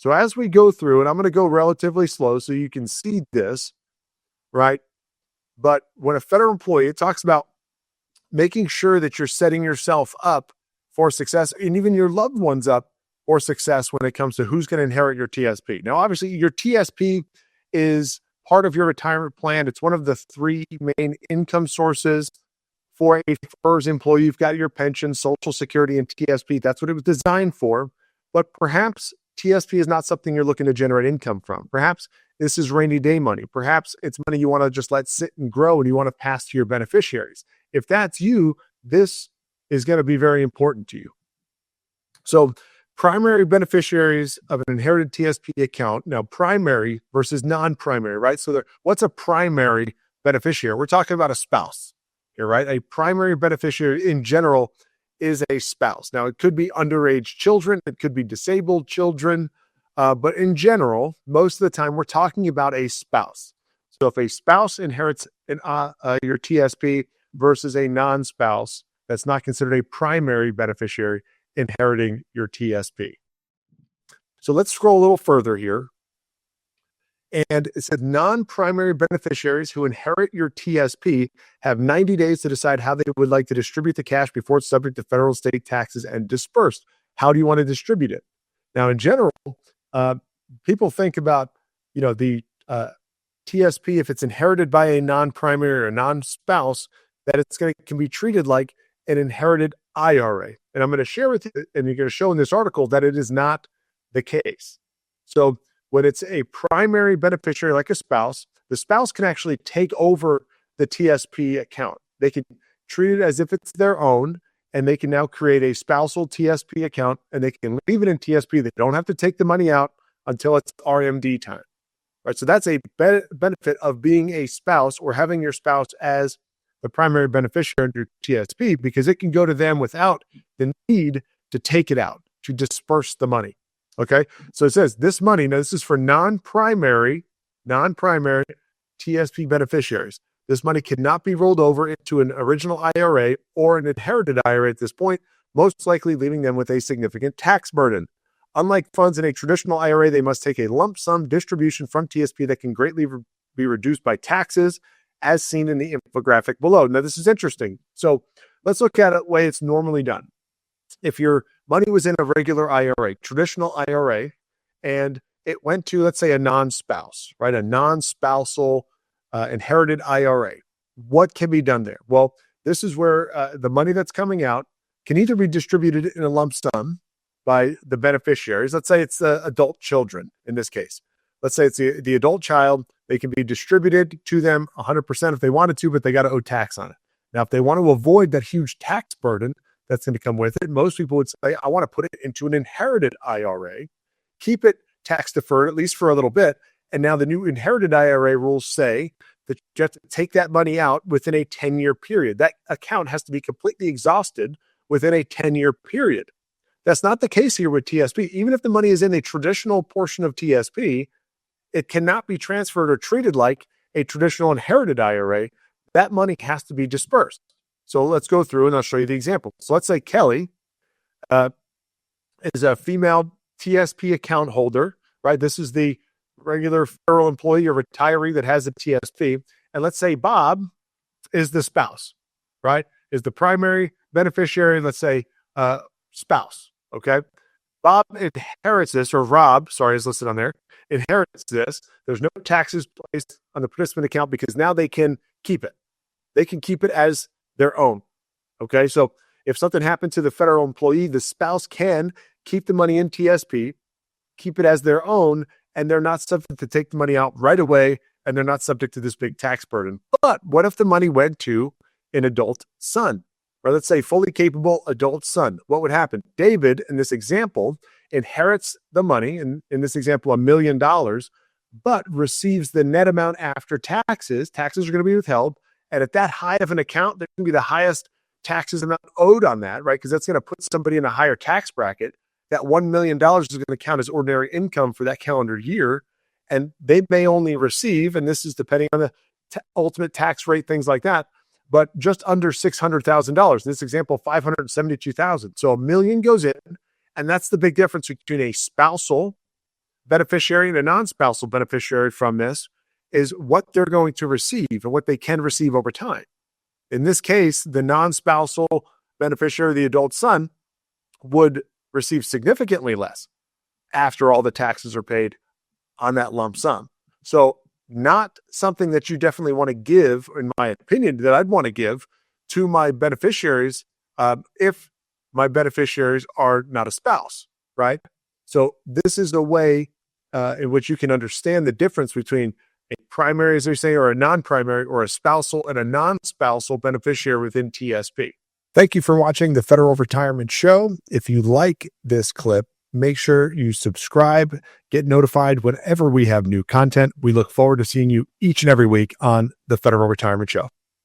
So as we go through, and I'm going to go relatively slow so you can see this, right? But when a federal employee, it talks about making sure that you're setting yourself up for success and even your loved ones up for success when it comes to who's going to inherit your TSP. Now, obviously, your TSP is part of your retirement plan. It's one of the three main income sources for a FERS employee. You've got your pension, Social Security, and TSP. That's what it was designed for. But perhaps TSP is not something you're looking to generate income from. Perhaps this is rainy day money. Perhaps it's money you want to just let sit and grow and you want to pass to your beneficiaries. If that's you, this is going to be very important to you. So primary beneficiaries of an inherited TSP account. Now, primary versus non-primary, right? So what's a primary beneficiary? We're talking about a spouse here, right? A primary beneficiary in general is a spouse. Now, it could be underage children. It could be disabled children. But in general, most of the time, we're talking about a spouse. So if a spouse inherits your TSP versus a non-spouse, that's not considered a primary beneficiary inheriting your TSP. So let's scroll a little further here. And it said non-primary beneficiaries who inherit your TSP have 90 days to decide how they would like to distribute the cash before it's subject to federal, state taxes and dispersed. How do you want to distribute it? Now, in general, people think about, the TSP, if it's inherited by a non-primary or a non-spouse, that can be treated like an inherited IRA. And I'm going to share with you, and you're going to show in this article that it is not the case. So when it's a primary beneficiary like a spouse, the spouse can actually take over the TSP account. They can treat it as if it's their own, and they can now create a spousal TSP account, and they can leave it in TSP. They don't have to take the money out until it's RMD time. Right? So that's a benefit of being a spouse or having your spouse as the primary beneficiary under TSP, because it can go to them without the need to take it out, to disperse the money. Okay. So it says this money, now this is for non-primary TSP beneficiaries. This money cannot be rolled over into an original IRA or an inherited IRA at this point, most likely leaving them with a significant tax burden. Unlike funds in a traditional IRA, they must take a lump sum distribution from TSP that can greatly be reduced by taxes, as seen in the infographic below. Now, this is interesting. So let's look at the way it's normally done. If your money was in a regular IRA, traditional IRA, and it went to, let's say, a non-spouse, right? A non-spousal inherited IRA. What can be done there? Well, this is where the money that's coming out can either be distributed in a lump sum by the beneficiaries. Let's say it's the adult children in this case. Let's say it's the adult child. They can be distributed to them 100% if they wanted to, but they got to owe tax on it. Now, if they want to avoid that huge tax burden that's going to come with it, most people would say, I want to put it into an inherited IRA, keep it tax deferred, at least for a little bit. And now the new inherited IRA rules say that you have to take that money out within a 10-year period. That account has to be completely exhausted within a 10-year period. That's not the case here with TSP. Even if the money is in a traditional portion of TSP, it cannot be transferred or treated like a traditional inherited IRA. That money has to be dispersed. So let's go through and I'll show you the example. So let's say Kelly is a female TSP account holder, right? This is the regular federal employee or retiree that has a TSP. And let's say Bob is the spouse, right? Is the primary beneficiary, let's say spouse, okay? Bob inherits this, or Rob, sorry, is listed on there, inherits this. There's no taxes placed on the participant account because now they can keep it. They can keep it as their own, okay? So if something happened to the federal employee, the spouse can keep the money in TSP, keep it as their own, and they're not subject to take the money out right away, and they're not subject to this big tax burden. But what if the money went to an adult son? Or let's say fully capable adult son. What would happen? David, in this example, inherits the money, in this example, $1 million, but receives the net amount after taxes. Taxes are going to be withheld. And at that high of an account, there's going to be the highest taxes amount owed on that, right? Because that's going to put somebody in a higher tax bracket. That $1 million is going to count as ordinary income for that calendar year. And they may only receive, and this is depending on the ultimate tax rate, things like that, but just under $600,000. In this example, $572,000. So $1 million goes in, and that's the big difference between a spousal beneficiary and a non-spousal beneficiary from this is what they're going to receive and what they can receive over time. In this case, the non-spousal beneficiary, the adult son, would receive significantly less after all the taxes are paid on that lump sum. So not something that you definitely want to give, in my opinion, that I'd want to give to my beneficiaries if my beneficiaries are not a spouse, right? So this is a way in which you can understand the difference between a primary, as they say, or a non-primary, or a spousal and a non-spousal beneficiary within TSP. Thank you for watching the Federal Retirement Show. If you like this clip, make sure you subscribe, get notified whenever we have new content. We look forward to seeing you each and every week on the Federal Retirement Show.